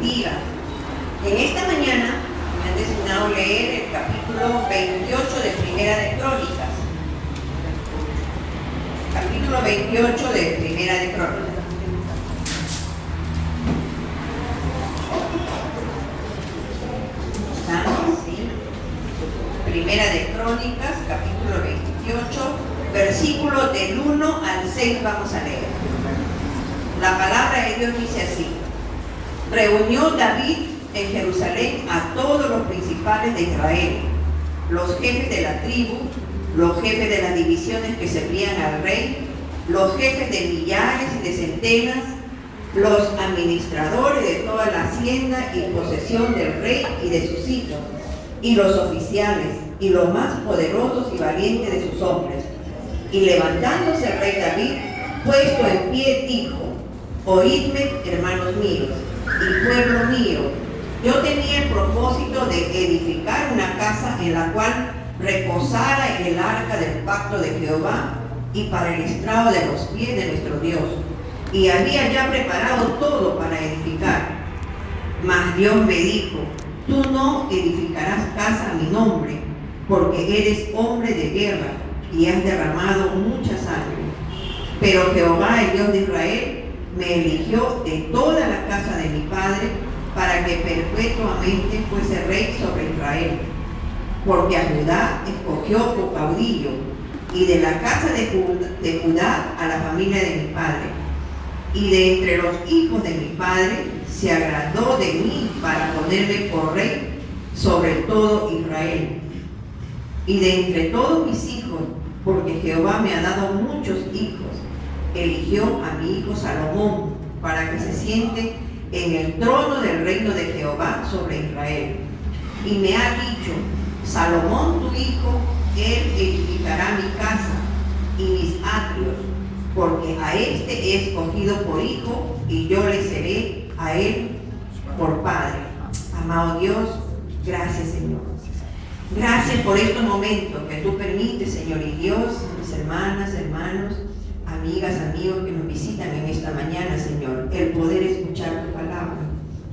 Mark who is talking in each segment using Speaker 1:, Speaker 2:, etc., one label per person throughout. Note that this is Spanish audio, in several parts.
Speaker 1: mentira. En esta mañana me han designado leer el capítulo 28 de Primera de Crónicas. Capítulo 28 de Primera de Crónicas. ¿Sí? Primera de Crónicas, capítulo 28, versículos del 1 al 6 vamos a leer. La palabra de Dios dice así: reunió David en Jerusalén a todos los principales de Israel, los jefes de la tribu, los jefes de las divisiones que servían al rey, los jefes de millares y de centenas, los administradores de toda la hacienda y posesión del rey y de sus hijos, y los oficiales, y los más poderosos y valientes de sus hombres. Y levantándose el rey David, puesto en pie, dijo: oídme, hermanos míos, y pueblo mío, yo tenía el propósito de edificar una casa en la cual reposara el arca del pacto de Jehová, y para el estrado de los pies de nuestro Dios. Y había ya preparado todo para edificar. Mas Dios me dijo: tú no edificarás casa a mi nombre, porque eres hombre de guerra y has derramado mucha sangre. Pero Jehová, el Dios de Israel, me eligió de toda la casa de mi padre para que perpetuamente fuese rey sobre Israel. Porque a Judá escogió por caudillo, y de la casa de Judá a la familia de mi padre. Y de entre los hijos de mi padre se agradó de mí para ponerme por rey sobre todo Israel. Y de entre todos mis hijos, porque Jehová me ha dado muchos hijos, eligió a mi hijo Salomón para que se siente en el trono del reino de Jehová sobre Israel. Y me ha dicho: Salomón tu hijo, él edificará mi casa y mis atrios, porque a este he escogido por hijo, y yo le seré a él por padre. Amado Dios, gracias, Señor. Gracias por estos momentos que tú permites, Señor y Dios, mis hermanas, hermanos, amigas, amigos que nos visitan en esta mañana, Señor, el poder escuchar tu palabra.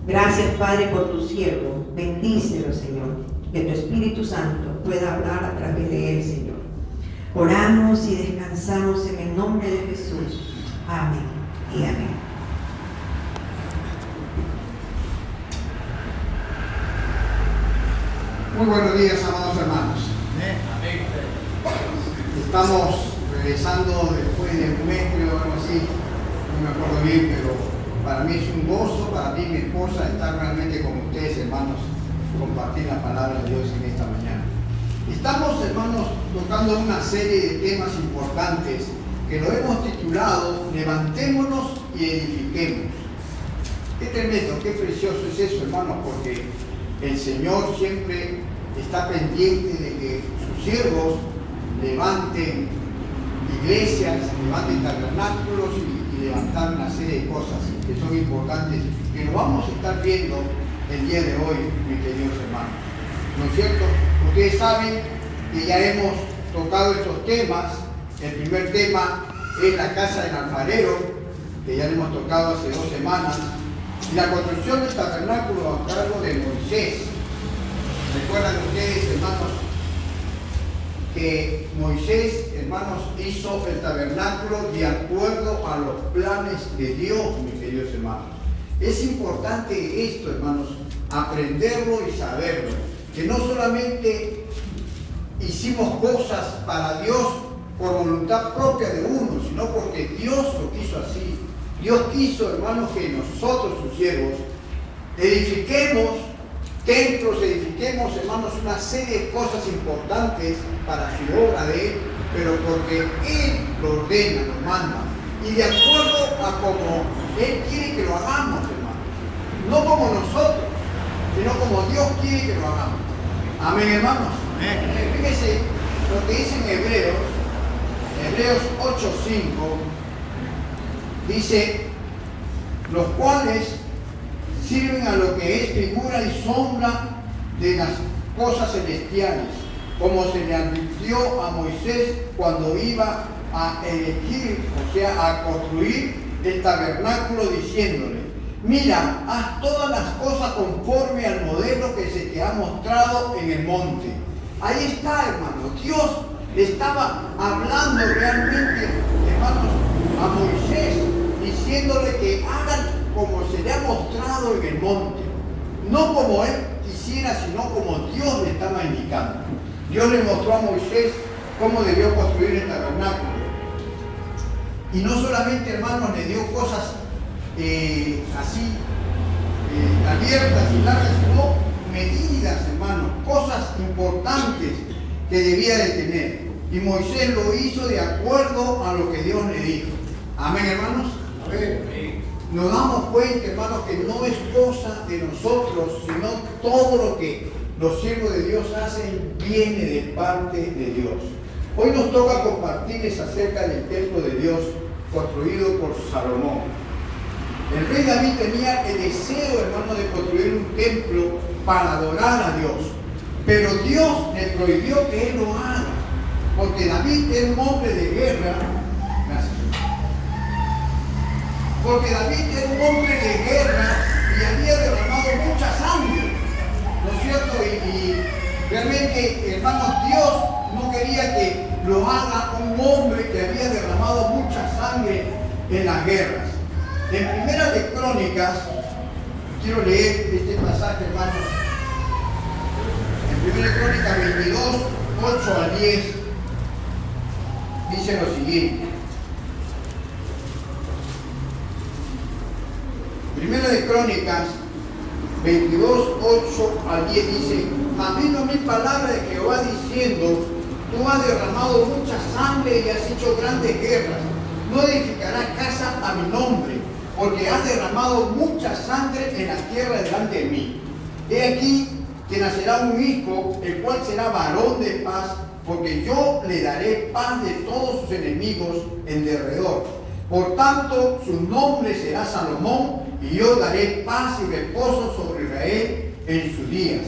Speaker 1: Gracias, Padre, por tu siervo. Bendícelo, Señor, que tu Espíritu Santo pueda hablar a través de él, Señor. Oramos y descansamos en el nombre de Jesús. Amén y amén.
Speaker 2: Muy buenos días, amados hermanos.
Speaker 3: Amén.
Speaker 2: Estamos regresando después de un mes, creo, algo así, no me acuerdo bien, pero para mí es un gozo, para mí, mi esposa, estar realmente con ustedes, hermanos, compartir la palabra de Dios en esta mañana. Estamos, hermanos, tocando una serie de temas importantes que lo hemos titulado Levantémonos y edifiquemos. Qué tremendo, qué precioso es eso, hermanos, porque el Señor siempre está pendiente de que sus siervos levanten iglesias, levanten tabernáculos y levantar una serie de cosas que son importantes, que lo vamos a estar viendo el día de hoy, mis queridos hermanos. ¿No es cierto? Ustedes saben que ya hemos tocado estos temas. El primer tema es la casa del alfarero, que ya lo hemos tocado hace 2 semanas, y la construcción del tabernáculo a cargo de Moisés. ¿Recuerdan ustedes, hermanos, que Moisés, hermanos, hizo el tabernáculo de acuerdo a los planes de Dios, mis queridos hermanos? Es importante esto, hermanos, aprenderlo y saberlo, que no solamente hicimos cosas para Dios por voluntad propia de uno, sino porque Dios lo quiso así. Dios quiso, hermanos, que nosotros, sus siervos, edifiquemos templos, edifiquemos, hermanos, una serie de cosas importantes para su obra de Él, pero porque Él lo ordena, lo manda, y de acuerdo a como Él quiere que lo hagamos, hermanos. No como nosotros, sino como Dios quiere que lo hagamos. Amén, hermanos. Fíjense lo que dice en Hebreos 8:5, dice: los cuales sirven a lo que es figura y sombra de las cosas celestiales, como se le advirtió a Moisés cuando iba a elegir, o sea, a construir el tabernáculo, diciéndole: mira, haz todas las cosas conforme al modelo que se te ha mostrado en el monte. Ahí está, hermano. Dios estaba hablando realmente, hermanos, a Moisés, diciéndole que hagan como se le ha mostrado en el monte. No como él quisiera, sino como Dios le estaba indicando. Dios le mostró a Moisés cómo debió construir el tabernáculo. Y no solamente, hermanos, le dio cosas así abiertas y largas, sino medidas, hermanos, cosas importantes que debía de tener. Y Moisés lo hizo de acuerdo a lo que Dios le dijo. Amén, hermanos. Amén. Nos damos cuenta, hermanos, que no es cosa de nosotros, sino todo lo que los siervos de Dios hacen viene de parte de Dios. Hoy nos toca compartirles acerca del templo de Dios construido por Salomón. El rey David tenía el deseo, hermano, de construir un templo para adorar a Dios. Pero Dios le prohibió que él lo haga. Porque David era un hombre de guerra. Gracias. Porque David era un hombre de guerra y había derramado mucha sangre. ¿No es cierto? Y realmente, hermanos, Dios no quería que lo haga un hombre que había derramado mucha sangre en las guerras. En Primera de Crónicas, quiero leer este pasaje, hermanos. En Primera de Crónicas 22, 8 al 10, dice lo siguiente. Primera de Crónicas 22, 8 al 10 dice: mas vino mi palabra de Jehová diciendo: tú has derramado mucha sangre y has hecho grandes guerras. No edificarás casa a mi nombre, porque has derramado mucha sangre en la tierra delante de mí. He aquí que nacerá un hijo, el cual será varón de paz, porque yo le daré paz de todos sus enemigos en derredor. Por tanto, su nombre será Salomón, y yo daré paz y reposo sobre Israel en sus días.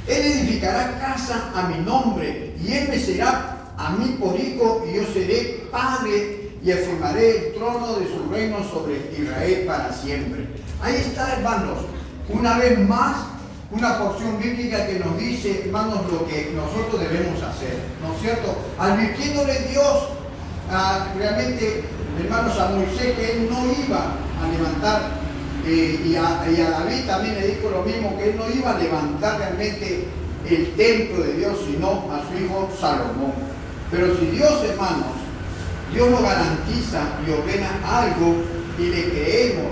Speaker 2: Él edificará casa a mi nombre, y él me será a mí por hijo, y yo seré padre, y afirmaré el trono de su reino sobre Israel para siempre. Ahí está, hermanos, una vez más, una porción bíblica que nos dice, hermanos, lo que nosotros debemos hacer, ¿no es cierto? Advirtiéndole Dios realmente, hermanos, a Moisés que él no iba a levantar, y a David también le dijo lo mismo, que él no iba a levantar realmente el templo de Dios, sino a su hijo Salomón. Pero si Dios, hermanos, Dios nos garantiza y ordena algo y le creemos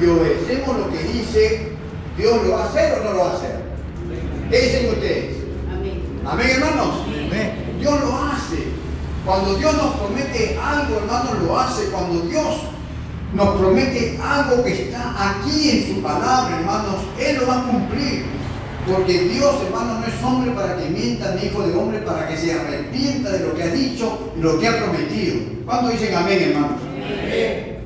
Speaker 2: y obedecemos lo que dice, ¿Dios lo va a hacer o no lo va a hacer? ¿Qué dicen ustedes? Amén. Amén, hermanos. Amén. Dios lo hace. Cuando Dios nos promete algo, hermanos, lo hace. Cuando Dios nos promete algo que está aquí en su palabra, hermanos, Él lo va a cumplir. Porque Dios, hermanos, no es hombre para que mienta, ni hijo de hombre para que se arrepienta de lo que ha dicho y lo que ha prometido. ¿Cuándo dicen amén, hermanos? Amén.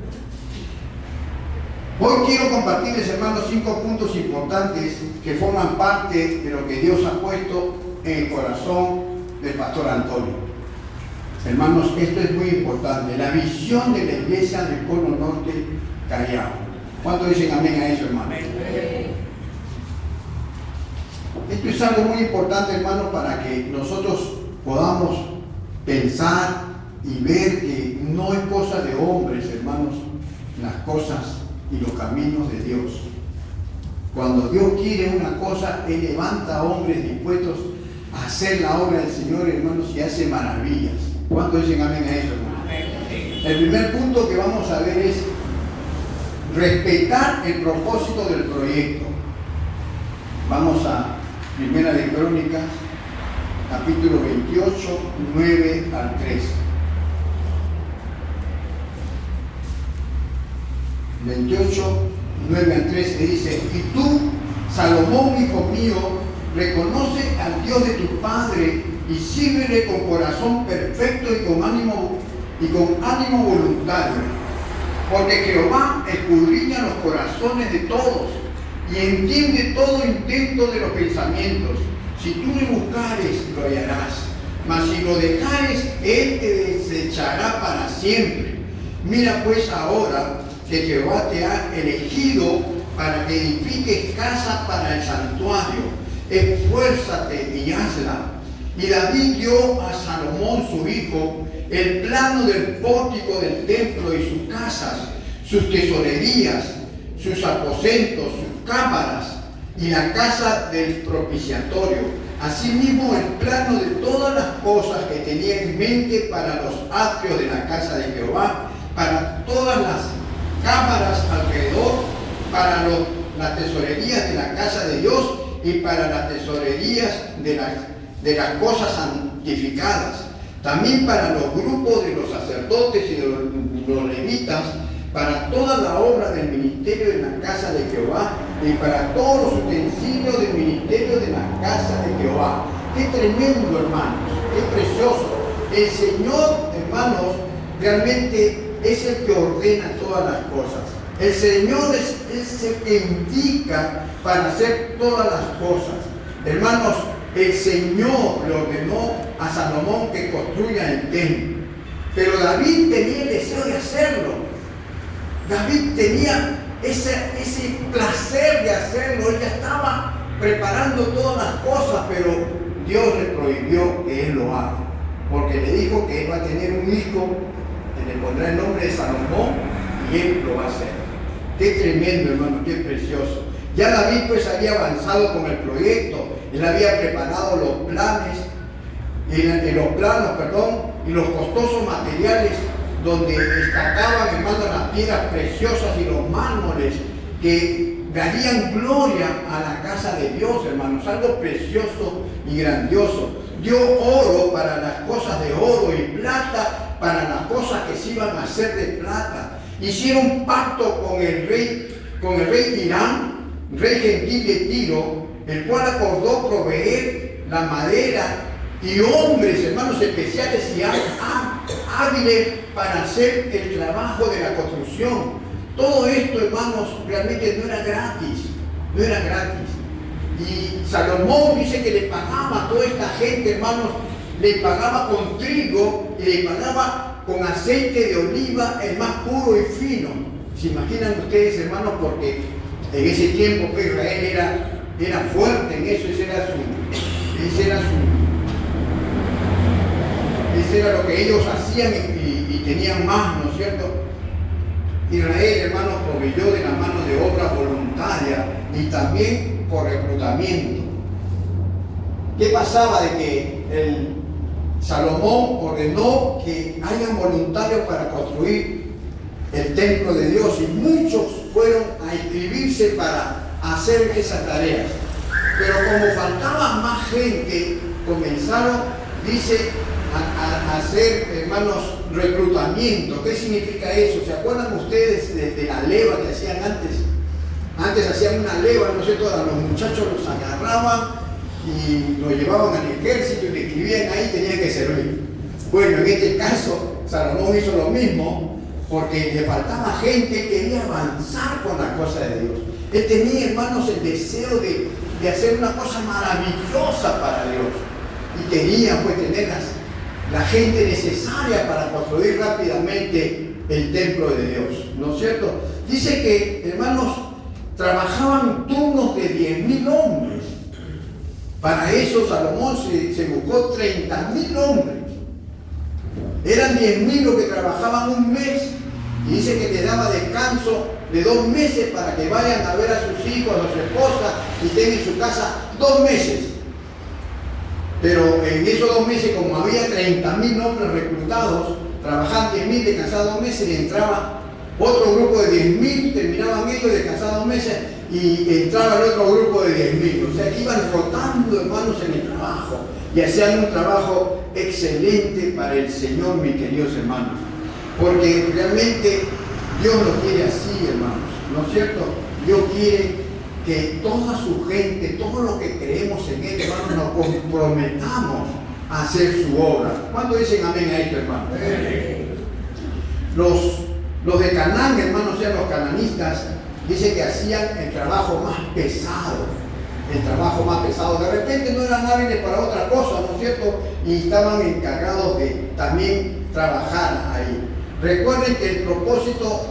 Speaker 2: Hoy quiero compartirles, hermanos, 5 puntos importantes que forman parte de lo que Dios ha puesto en el corazón del pastor Antonio. Hermanos, esto es muy importante. La visión de la iglesia del Polo Norte Callao. ¿Cuántos dicen amén a eso, hermano? Amén. Esto es algo muy importante, hermanos, para que nosotros podamos pensar y ver que no es cosa de hombres, hermanos, las cosas y los caminos de Dios. Cuando Dios quiere una cosa, Él levanta a hombres dispuestos a hacer la obra del Señor, hermanos, y hace maravillas. ¿Cuántos dicen amén a eso, hermanos? Amén. El primer punto que vamos a ver es respetar el propósito del proyecto. Vamos a Primera de Crónicas, capítulo 28, 9 al 13. 28, 9 al 13 dice: y tú, Salomón, hijo mío, reconoce al Dios de tu padre y sírvele con corazón perfecto y con ánimo voluntario. Porque Jehová escudriña los corazones de todos y entiende todo intento de los pensamientos. Si tú le buscares, lo hallarás, mas si lo dejares, Él te desechará para siempre. Mira pues ahora que Jehová te ha elegido para que edifiques casa para el santuario. Esfuérzate y hazla. Y David dio a Salomón su hijo el plano del pórtico del templo y sus casas, sus tesorerías, sus aposentos, sus cámaras y la casa del propiciatorio. Asimismo el plano de todas las cosas que tenía en mente para los atrios de la casa de Jehová, para todas las cámaras alrededor, para las tesorerías de la casa de Dios y para las tesorerías de las cosas santificadas. También para los grupos de los sacerdotes y de los levitas, para toda la obra del ministerio de la casa de Jehová y para todos los utensilios del ministerio de la casa de Jehová. Qué tremendo, hermanos, qué precioso. El Señor, hermanos, realmente es el que ordena todas las cosas. El Señor es el que indica para hacer todas las cosas. Hermanos, el Señor le ordenó a Salomón que construya el templo. Pero David tenía el deseo de hacerlo. David tenía ese placer de hacerlo. Él ya estaba preparando todas las cosas, pero Dios le prohibió que él lo haga. Porque le dijo que él va a tener un hijo, que le pondrá el nombre de Salomón, y él lo va a hacer. Qué tremendo, hermano, qué precioso. Ya David pues había avanzado con el proyecto. Él había preparado los planes, y los costosos materiales donde destacaban, hermano, las piedras preciosas y los mármoles que darían gloria a la casa de Dios, hermanos. Algo precioso y grandioso. Dio oro para las cosas de oro y plata para las cosas que se iban a hacer de plata. Hicieron pacto con el rey Hiram, rey gentil de Tiro, el cual acordó proveer la madera y hombres, hermanos, especiales y hábiles para hacer el trabajo de la construcción. Todo esto, hermanos, realmente no era gratis, no era gratis. Y Salomón dice que le pagaba a toda esta gente, hermanos, le pagaba con trigo y le pagaba con aceite de oliva, el más puro y fino. ¿Se imaginan ustedes, hermanos? Porque en ese tiempo pues, Israel era fuerte en eso, ese era lo que ellos hacían y tenían más, ¿no es cierto? Israel, hermanos, proveyó de la mano de obra voluntaria y también por reclutamiento. ¿Qué pasaba? De que Salomón ordenó que hayan voluntarios para construir el templo de Dios y muchos fueron a inscribirse para hacer esas tareas. Pero como faltaba más gente, comenzaron, dice, a hacer, hermanos, reclutamiento. ¿Qué significa eso? ¿Se acuerdan ustedes de la leva que hacían antes? Antes hacían una leva, no sé, a los muchachos los agarraban y los llevaban al ejército y le escribían ahí, tenían que servir. Bueno, en este caso, Salomón hizo lo mismo porque le faltaba gente, quería avanzar con la cosa de Dios. Él tenía, hermanos, el deseo de hacer una cosa maravillosa para Dios y quería pues tener la gente necesaria para construir rápidamente el templo de Dios, ¿no es cierto? Dice que, hermanos, trabajaban turnos de 10.000 hombres. Para eso Salomón se buscó 30.000 hombres. Eran 10.000 los que trabajaban un mes y dice que les daba descanso de 2 meses para que vayan a ver a sus hijos, a sus esposas y estén en su casa 2 meses. Pero en esos 2 meses, como había 30.000 hombres reclutados, trabajaban 10.000, descansaban 2 meses y entraba otro grupo de 10.000, terminaban ellos, descansaban 2 meses y entraba el otro grupo de 10.000. O sea, que iban rotando, hermanos, en el trabajo y hacían un trabajo excelente para el Señor, mis queridos hermanos. Porque realmente Dios lo quiere así, hermanos, ¿no es cierto? Dios quiere que toda su gente, todo lo que creemos en Él, hermanos, nos comprometamos a hacer su obra. ¿Cuántos dicen amén a esto, hermanos? Los de Canaán, hermanos, o sea, los cananistas, dicen que hacían el trabajo más pesado. El trabajo más pesado. De repente no eran hábiles para otra cosa, ¿no es cierto? Y estaban encargados de también trabajar ahí. Recuerden que el propósito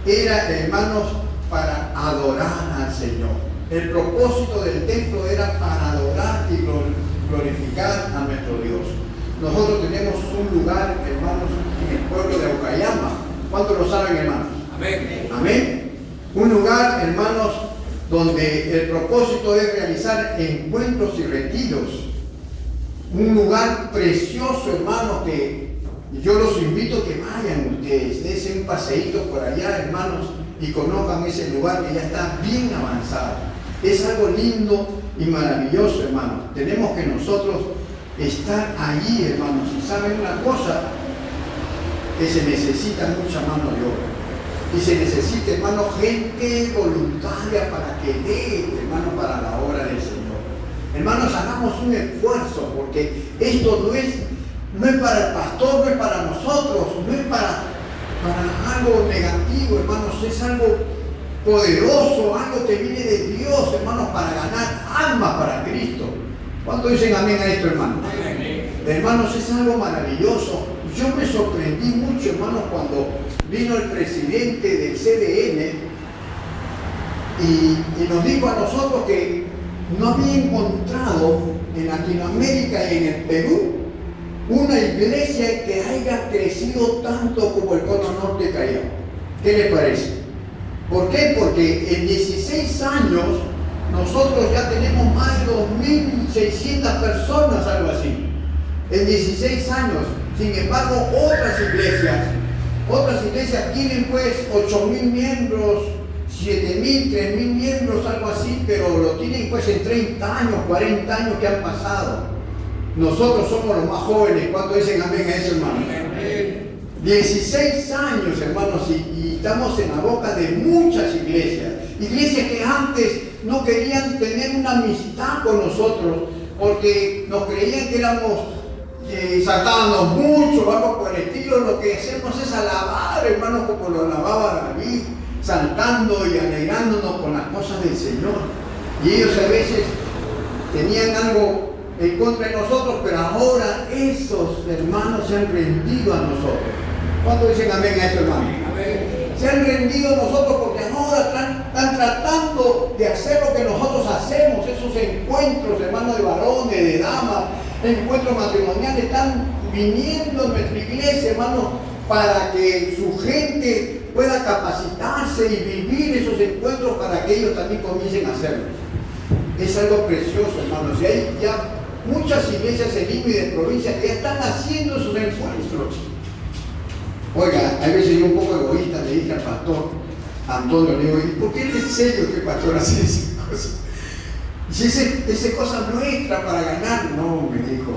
Speaker 2: era, hermanos, para adorar al Señor. El propósito del templo era para adorar y glorificar a nuestro Dios. Nosotros tenemos un lugar, hermanos, en el pueblo de Aucayama. ¿Cuántos lo saben, hermanos?
Speaker 3: Amén.
Speaker 2: Amén. Un lugar, hermanos, donde el propósito es realizar encuentros y retiros. Un lugar precioso, hermanos, que yo los invito a que vayan ustedes, dense un paseíto por allá, hermanos, y conozcan ese lugar que ya está bien avanzado. Es algo lindo y maravilloso, hermanos. Tenemos que nosotros estar allí, hermanos. Y saben una cosa, que se necesita mucha mano de obra. Y se necesita, hermano, gente voluntaria para que dé, hermano, para la obra del Señor. Hermanos, hagamos un esfuerzo, porque esto no es para el pastor, no es para nosotros, no es para algo negativo, hermanos, es algo poderoso, algo que viene de Dios, hermanos, para ganar almas para Cristo. ¿Cuánto dicen amén a esto, hermanos?
Speaker 3: Amén.
Speaker 2: Hermanos, es algo maravilloso. Yo me sorprendí mucho, hermanos, cuando vino el presidente del CDN y nos dijo a nosotros que no había encontrado en Latinoamérica y en el Perú una iglesia que haya crecido tanto como el Cono Norte de Callao. ¿Qué les parece? ¿Por qué? Porque en 16 años nosotros ya tenemos más de 2.600 personas, algo así. En 16 años. Sin embargo, otras iglesias tienen pues 8.000 miembros, 7.000, 3.000 miembros, algo así, pero lo tienen pues en 30 años, 40 años que han pasado. Nosotros somos los más jóvenes. ¿Cuánto dicen amén a eso, hermano? 16 años, hermanos, y estamos en la boca de muchas iglesias. Iglesias que antes no querían tener una amistad con nosotros porque nos creían que éramos, saltábamos mucho, algo por el estilo. Lo que hacemos es alabar, hermanos, como lo alababa David, saltando y alegrándonos con las cosas del Señor. Y ellos a veces tenían algo en contra de nosotros, pero ahora esos hermanos se han rendido a nosotros. ¿Cuánto dicen amén a eso, hermano?
Speaker 3: Amén.
Speaker 2: Se han rendido a nosotros porque ahora están tratando de hacer lo que nosotros hacemos, esos encuentros, hermanos, de varones, de damas, encuentros matrimoniales, están viniendo a nuestra iglesia, hermanos, para que su gente pueda capacitarse y vivir esos encuentros para que ellos también comiencen a hacerlo. Es algo precioso, hermanos, y hay ya muchas iglesias en Lima y de provincia que ya están haciendo esos encuentros. Oiga, a veces yo un poco egoísta le dije al pastor Antonio, le digo, ¿y por qué es serio que el pastor hace esas cosas? Si esa cosa nuestra para ganar, no, me dijo,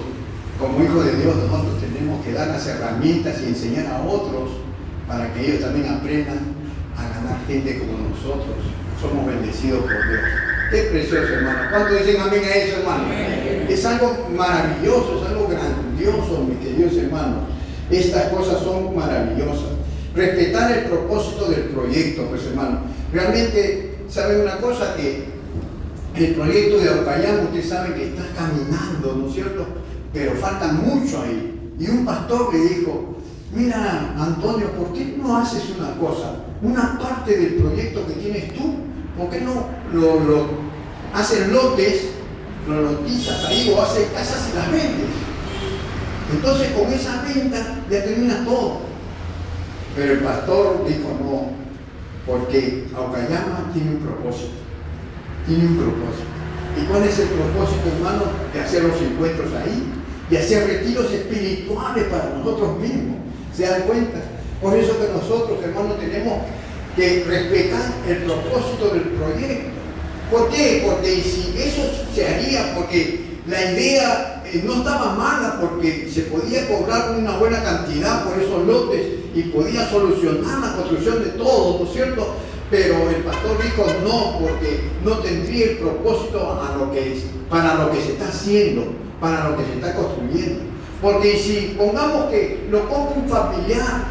Speaker 2: como hijo de Dios nosotros tenemos que dar las herramientas y enseñar a otros para que ellos también aprendan a ganar gente como nosotros. Somos bendecidos por Dios. Qué precioso, hermano. ¿Cuánto dicen amén a eso, hermano? Amén. Es algo maravilloso, es algo grandioso, mis queridos hermanos. Estas cosas son maravillosas. Respetar el propósito del proyecto, pues, hermano. Realmente, ¿saben una cosa? Que el proyecto de Aucayama, ustedes saben que está caminando, ¿no es cierto? Pero falta mucho ahí. Y un pastor le dijo, mira, Antonio, ¿por qué no haces una cosa? Una parte del proyecto que tienes tú, ¿por qué no lo haces lotes, lo lotizas ahí o haces casas y las vendes? Entonces con esa venta ya termina todo. Pero el pastor dijo no, porque Aucayama tiene un propósito. Tiene un propósito. ¿Y cuál es el propósito, hermano? De hacer los encuentros ahí y hacer retiros espirituales para nosotros mismos. ¿Se dan cuenta? Por eso que nosotros, hermanos, tenemos que respetar el propósito del proyecto. ¿Por qué? Porque si eso se haría, porque la idea no estaba mala, porque se podía cobrar una buena cantidad por esos lotes y podía solucionar la construcción de todo, ¿no es cierto? Pero el pastor dijo no, porque no tendría el propósito para lo que se está haciendo, para lo que se está construyendo. Porque si pongamos que lo compra un familiar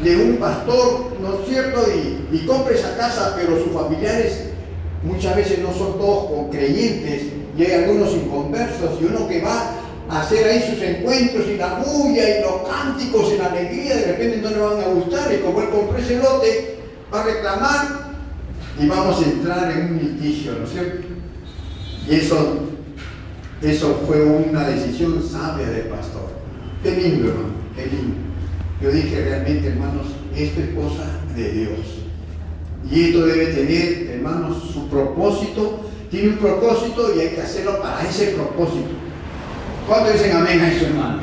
Speaker 2: de un pastor, ¿no es cierto? Y compra esa casa, pero sus familiares muchas veces no son todos creyentes y hay algunos inconversos, y uno que va a hacer ahí sus encuentros y la bulla y los cánticos y la alegría, de repente no le van a gustar, y como él compró ese lote, va a reclamar y vamos a entrar en un litigio, ¿no es cierto? Y eso fue una decisión sabia del pastor. Qué lindo, hermano, qué lindo. Yo dije realmente, hermanos, esto es cosa de Dios. Y esto debe tener, hermanos, su propósito. Tiene un propósito y hay que hacerlo para ese propósito. ¿Cuántos dicen amén a eso, hermano?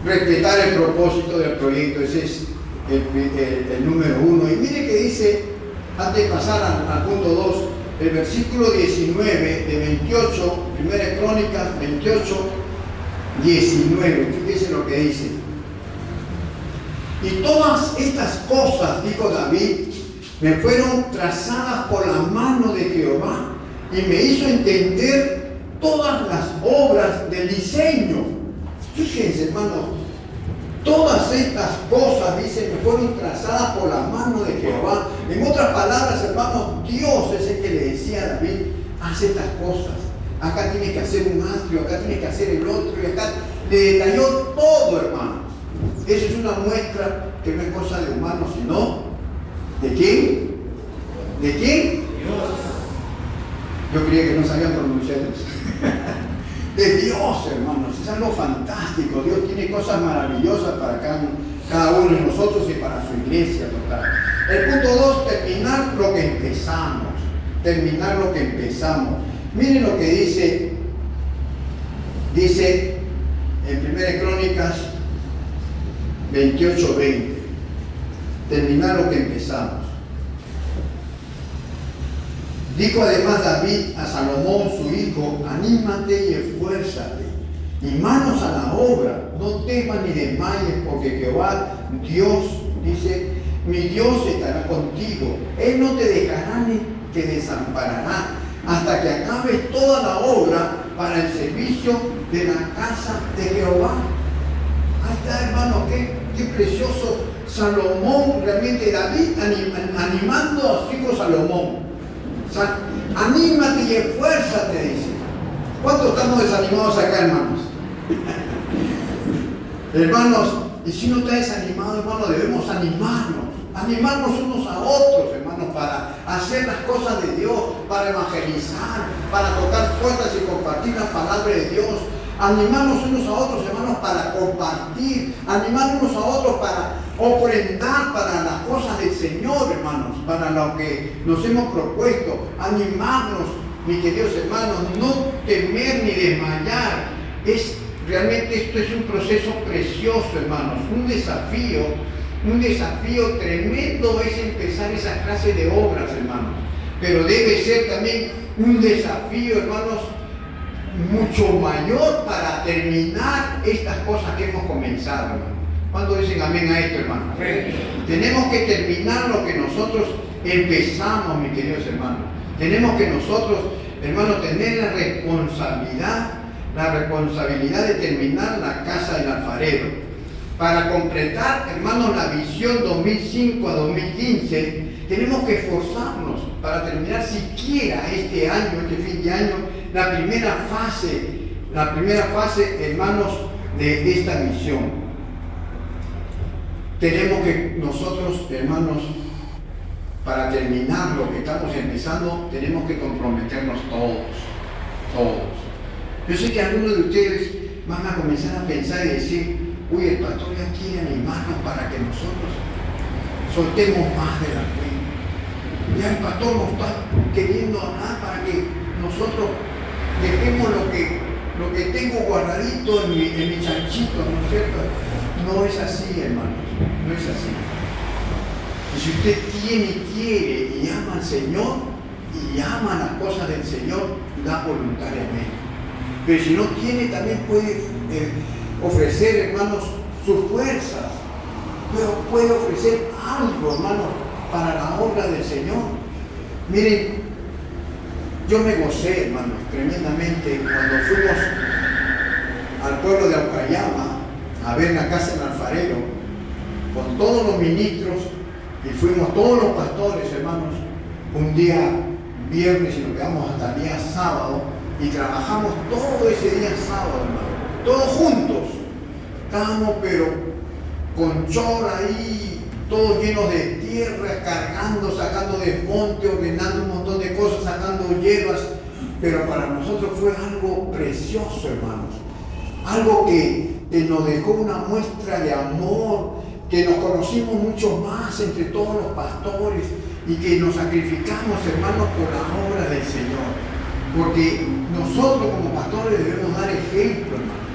Speaker 2: Respetar el propósito del proyecto, ese es el número 1. Y mire que dice, antes de pasar al punto 2, el versículo 19 de 28, Primera Crónicas 28, 19. Fíjense lo que dice. Y todas estas cosas, dijo David, me fueron trazadas por la mano de Jehová y me hizo entender todas las obras del diseño. Fíjense, hermano, todas estas cosas, dice, me fueron trazadas por la mano de Jehová. En otras palabras, hermano, Dios es el que le decía a David, haz estas cosas. Acá tienes que hacer un atrio, acá tienes que hacer el otro, y acá le detalló todo, hermano. Esa es una muestra que no es cosa de humanos, sino ¿de quién? ¿De quién? Dios. Yo creía que no sabían pronunciar eso. De Dios, hermanos, es algo fantástico. Dios tiene cosas maravillosas para cada uno de nosotros y para su iglesia total. El punto 2, terminar lo que empezamos. Terminar lo que empezamos. Miren lo que dice en 1 Crónicas 28:20. Terminar lo que empezamos. Dijo además David a Salomón su hijo, anímate y esfuérzate, y manos a la obra, no temas ni desmayes, porque Jehová, Dios, dice, mi Dios estará contigo, Él no te dejará ni te desamparará, hasta que acabes toda la obra para el servicio de la casa de Jehová. Ahí está, hermano, qué precioso Salomón, realmente David animando a su hijo Salomón. Anímate y esfuérzate, dice. ¿Cuántos estamos desanimados acá, hermanos? Hermanos, y si uno está desanimado, hermano, debemos animarnos unos a otros, hermanos, para hacer las cosas de Dios, para evangelizar, para tocar puertas y compartir la palabra de Dios. Animarnos unos a otros, hermanos, para compartir, animarnos unos a otros para ofrendar para las cosas del Señor, hermanos, para lo que nos hemos propuesto. Animarnos, mis queridos hermanos, no temer ni desmayar. Realmente esto es un proceso precioso, hermanos, un desafío tremendo es empezar esa clase de obras, hermanos. Pero debe ser también un desafío, hermanos, mucho mayor para terminar estas cosas que hemos comenzado, hermano. ¿Cuándo dicen amén a esto, hermano? Amén. Tenemos que terminar lo que nosotros empezamos, mis queridos hermanos. Tenemos que nosotros, hermanos, tener la responsabilidad de terminar la casa del alfarero. Para completar, hermanos, la visión 2005 a 2015, tenemos que esforzarnos para terminar siquiera este año, este fin de año, la primera fase, hermanos, de esta misión. Tenemos que nosotros, hermanos, para terminar lo que estamos empezando, tenemos que comprometernos todos. Yo sé que algunos de ustedes van a comenzar a pensar y decir, uy, el pastor ya quiere animarnos para que nosotros soltemos más de la cuenta. Ya el pastor nos está queriendo hablar para que nosotros dejemos lo que tengo guardadito en mi chanchito, ¿no es cierto? No es así, hermanos, no es así. Y si usted quiere y ama al Señor y ama las cosas del Señor, da voluntariamente. Pero si no tiene, también puede ofrecer, hermanos, sus fuerzas. Pero puede ofrecer algo, hermanos, para la obra del Señor. Miren, yo me gocé, hermanos, tremendamente cuando fuimos al pueblo de Aucayama a ver la casa del alfarero con todos los ministros y fuimos todos los pastores, hermanos, un día viernes y nos quedamos hasta el día sábado y trabajamos todo ese día sábado, hermano, todos juntos. Estábamos pero con chor ahí, todos llenos de tierra, cargando, sacando desmonte, ordenando un montón de cosas, sacando hierbas. Pero para nosotros fue algo precioso, hermanos. Algo que nos dejó una muestra de amor, que nos conocimos mucho más entre todos los pastores y que nos sacrificamos, hermanos, por la obra del Señor. Porque nosotros como pastores debemos dar ejemplo, hermanos.